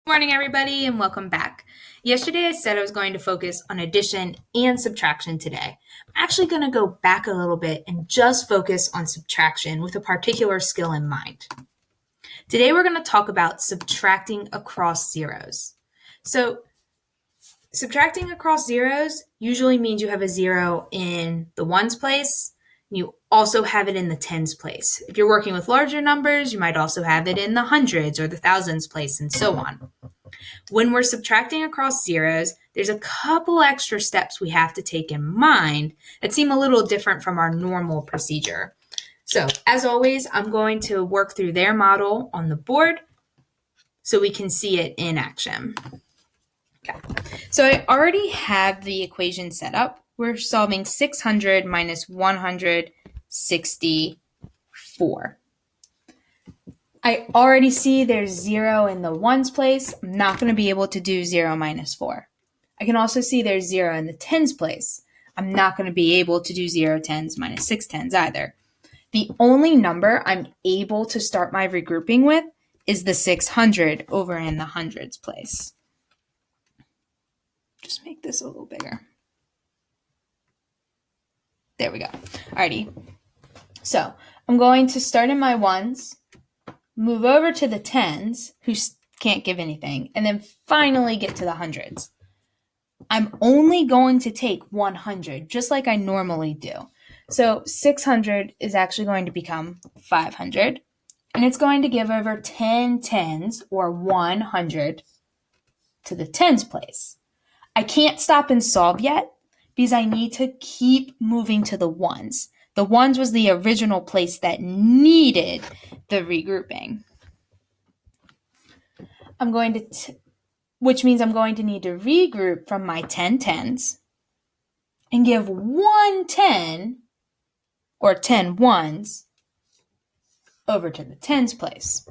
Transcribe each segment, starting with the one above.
Morning, everybody, and welcome back. Yesterday, I said I was going to focus on addition and subtraction today. I'm actually going to go back a little bit and just focus on subtraction with a particular skill in mind. Today, we're going to talk about subtracting across zeros. So, subtracting across zeros usually means you have a zero in the ones place. You also have it in the tens place. If you're working with larger numbers, you might also have it in the hundreds or the thousands place, and so on. When we're subtracting across zeros, there's a couple extra steps we have to take in mind that seem a little different from our normal procedure. So, as always, I'm going to work through their model on the board so we can see it in action. Okay. So I already have the equation set up. We're solving 600 minus 164. I already see there's 0 in the ones place. I'm not going to be able to do 0 minus 4. I can also see there's 0 in the tens place. I'm not going to be able to do 0 tens minus 6 tens either. The only number I'm able to start my regrouping with is the 600 over in the hundreds place. Just make this a little bigger. There we go. Alrighty. So I'm going to start in my ones, move over to the tens, who can't give anything, and then finally get to the hundreds. I'm only going to take 100, just like I normally do. So 600 is actually going to become 500, and it's going to give over 10 tens, or 100, to the tens place. I can't stop and solve yet because I need to keep moving to the ones. The ones was the original place that needed the regrouping. Which means I'm going to need to regroup from my 10 tens and give 1 10 or 10 ones over to the tens place.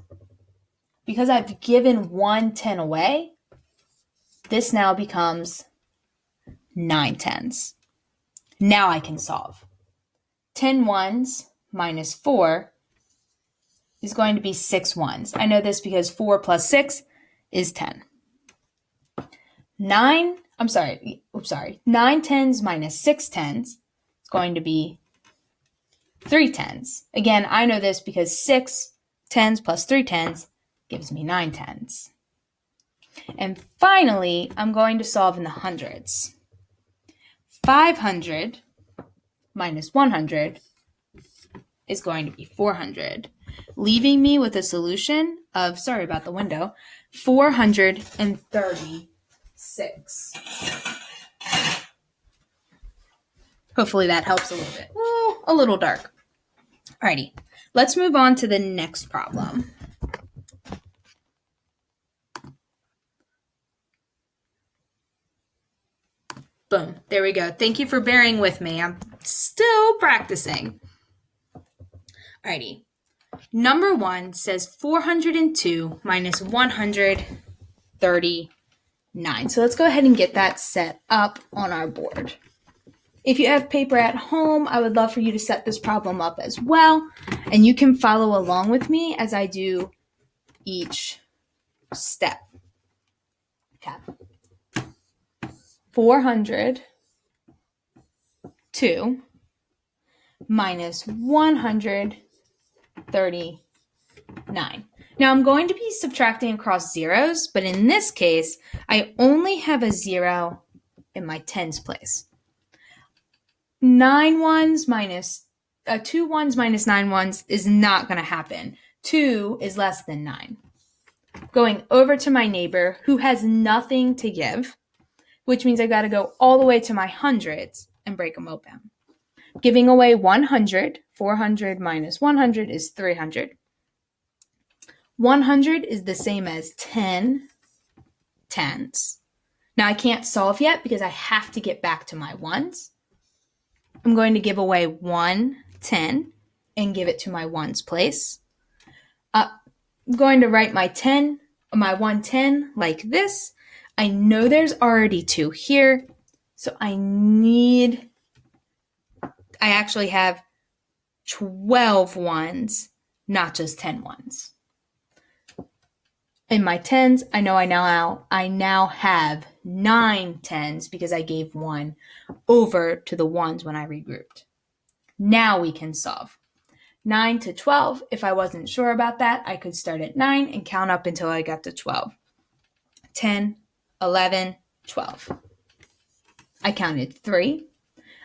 Because I've given 1 10 away, this now becomes 9 tens. Now I can solve. 10 ones minus 4 is going to be 6 ones. I know this because 4 plus 6 is 10. 9 tens minus 6 tens is going to be 3 tens. Again, I know this because 6 tens plus 3 tens gives me 9 tens. And finally, I'm going to solve in the hundreds. 500 minus 100 is going to be 400, leaving me with a solution of, sorry about the window, 436. Hopefully that helps a little bit. Oh, a little dark. Alrighty, let's move on to the next problem. Boom, there we go. Thank you for bearing with me. I'm still practicing. Alrighty. Number 1 says 402 minus 139. So let's go ahead and get that set up on our board. If you have paper at home, I would love for you to set this problem up as well. And you can follow along with me as I do each step. Okay. 402 minus 139. Now I'm going to be subtracting across zeros, but in this case, I only have a 0 in my tens place. 2 ones minus 9 ones is not going to happen. 2 is less than 9. Going over to my neighbor who has nothing to give, which means I've got to go all the way to my hundreds and break them open. Giving away 100, 400 minus 100 is 300. 100 is the same as 10 tens. Now I can't solve yet because I have to get back to my ones. I'm going to give away 1 10 and give it to my ones place. I'm going to write my 110 like this. I know there's already 2 here, so I actually have 12 ones, not just 10 ones. In my tens, I know I now have 9 tens because I gave 1 over to the ones when I regrouped. Now we can solve. 9 to 12, if I wasn't sure about that, I could start at 9 and count up until I got to 12. 10, 11, 12. I counted 3.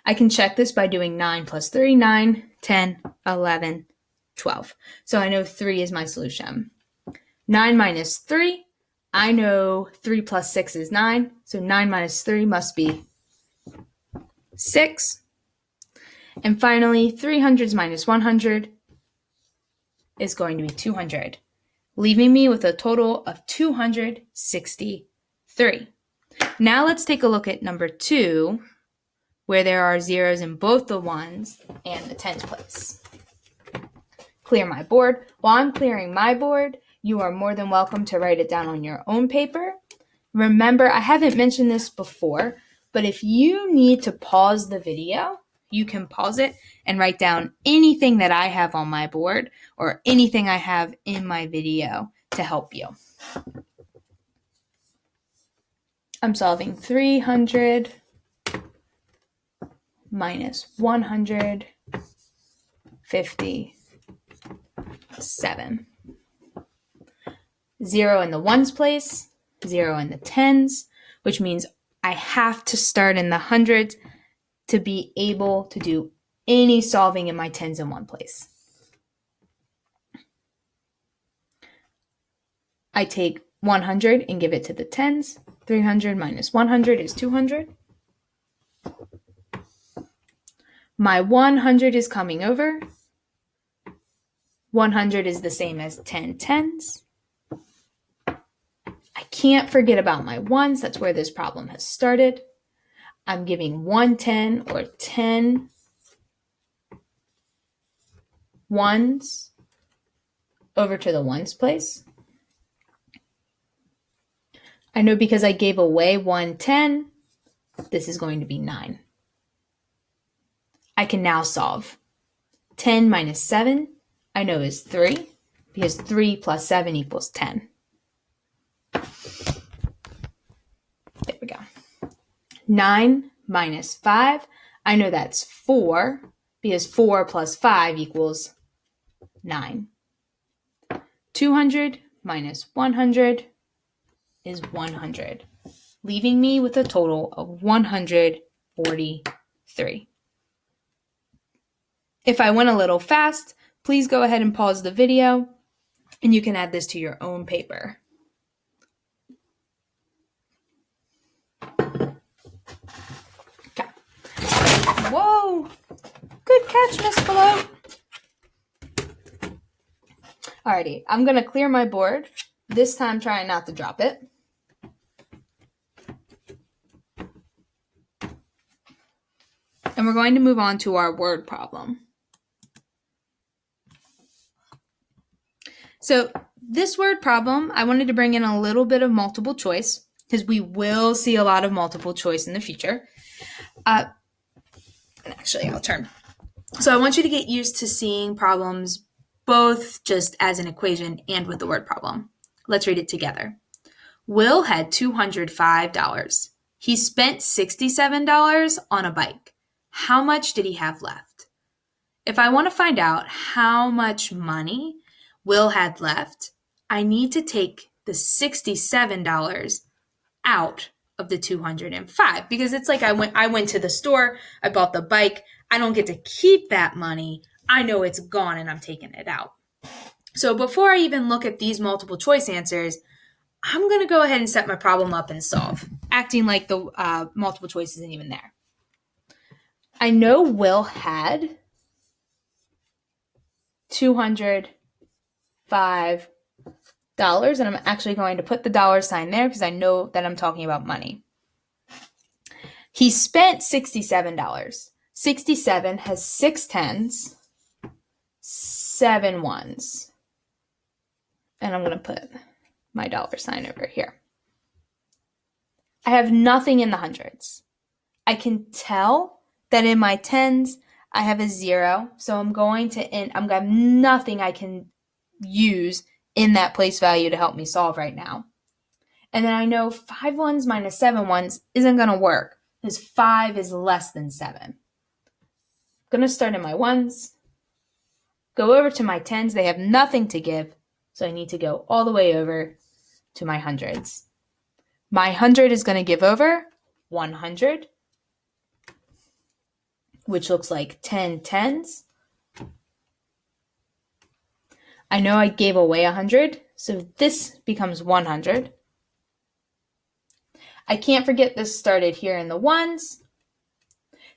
I can check this by doing 9 plus 3, 9, 10, 11, 12. So I know 3 is my solution. 9 minus 3, I know 3 plus 6 is 9, so 9 minus 3 must be 6. And finally, 300 minus 100 is going to be 200, leaving me with a total of 263. Now let's take a look at number 2, where there are zeros in both the ones and the tens place. Clear my board. While I'm clearing my board, you are more than welcome to write it down on your own paper. Remember, I haven't mentioned this before, but if you need to pause the video, you can pause it and write down anything that I have on my board or anything I have in my video to help you. I'm solving 300 minus 157. 0 in the ones place, 0 in the tens, which means I have to start in the hundreds to be able to do any solving in my tens in one place. I take 100 and give it to the tens. 300 minus 100 is 200. My 100 is coming over. 100 is the same as 10 tens. I can't forget about my ones. That's where this problem has started. I'm giving 110 or 10 ones over to the ones place. I know because I gave away 110, this is going to be 9. I can now solve. 10 minus 7, I know is 3, because 3 plus 7 equals 10. There we go. 9 minus 5, I know that's 4, because 4 plus 5 equals 9. 200 minus 100 is 100, leaving me with a total of 143. If I went a little fast, please go ahead and pause the video, and you can add this to your own paper. Okay. Whoa! Good catch, Miss Float. Alrighty, I'm going to clear my board. This time trying not to drop it. And we're going to move on to our word problem. So this word problem, I wanted to bring in a little bit of multiple choice because we will see a lot of multiple choice in the future. And actually, I'll turn. So I want you to get used to seeing problems both just as an equation and with the word problem. Let's read it together. Will had $205. He spent $67 on a bike. How much did he have left? If I want to find out how much money Will had left, I need to take the $67 out of the 205 because it's like I went to the store, I bought the bike, I don't get to keep that money. I know it's gone and I'm taking it out. So before I even look at these multiple choice answers, I'm going to go ahead and set my problem up and solve, acting like the multiple choice isn't even there. I know Will had $205, and I'm actually going to put the dollar sign there because I know that I'm talking about money. He spent $67. 67 has 6 tens, 7 ones. And I'm going to put my dollar sign over here. I have nothing in the hundreds. I can tell that in my tens, I have a 0. So I'm going to have nothing I can use in that place value to help me solve right now. And then I know 5 ones minus 7 ones isn't going to work because 5 is less than 7. I'm going to start in my ones, go over to my tens. They have nothing to give, so I need to go all the way over to my hundreds. My 100 is going to give over 100, which looks like 10 tens. I know I gave away 100, so this becomes 100. I can't forget this started here in the ones,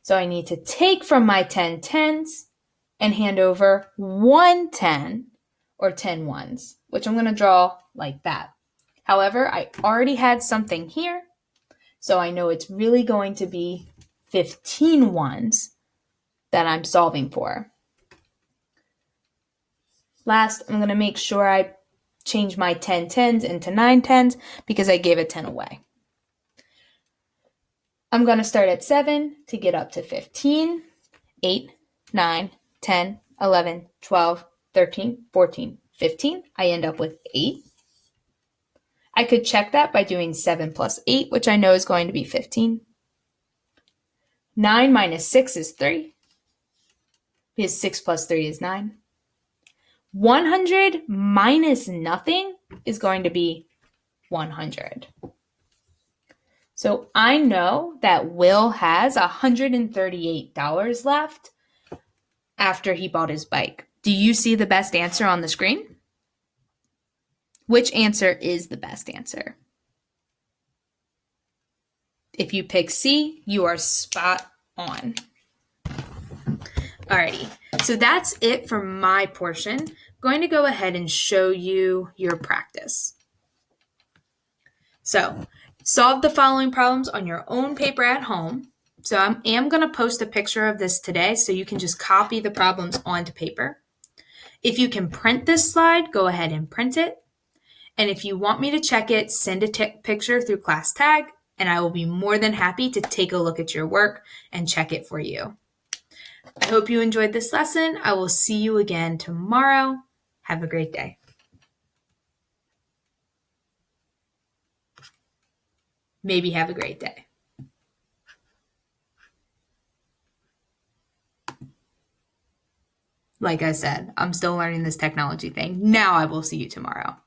so I need to take from my 10 tens and hand over 1 10 or 10 ones, which I'm going to draw like that. However, I already had something here, so I know it's really going to be 15 ones that I'm solving for. Last, I'm going to make sure I change my 10 tens into 9 tens because I gave a 10 away. I'm going to start at 7 to get up to 15, 8, 9, 10, 11, 12, 13, 14, 15. I end up with 8. I could check that by doing 7 plus 8, which I know is going to be 15. 9 minus 6 is 3, because 6 plus 3 is 9. 100 minus nothing is going to be 100. So I know that Will has $138 left after he bought his bike. Do you see the best answer on the screen? Which answer is the best answer? If you pick C, you are spot on. Alrighty, so that's it for my portion. I'm going to go ahead and show you your practice. So, solve the following problems on your own paper at home. So I am going to post a picture of this today so you can just copy the problems onto paper. If you can print this slide, go ahead and print it. And if you want me to check it, send a picture through class tag, and I will be more than happy to take a look at your work and check it for you. I hope you enjoyed this lesson. I will see you again tomorrow. Have a great day. Maybe have a great day. Like I said, I'm still learning this technology thing. Now I will see you tomorrow.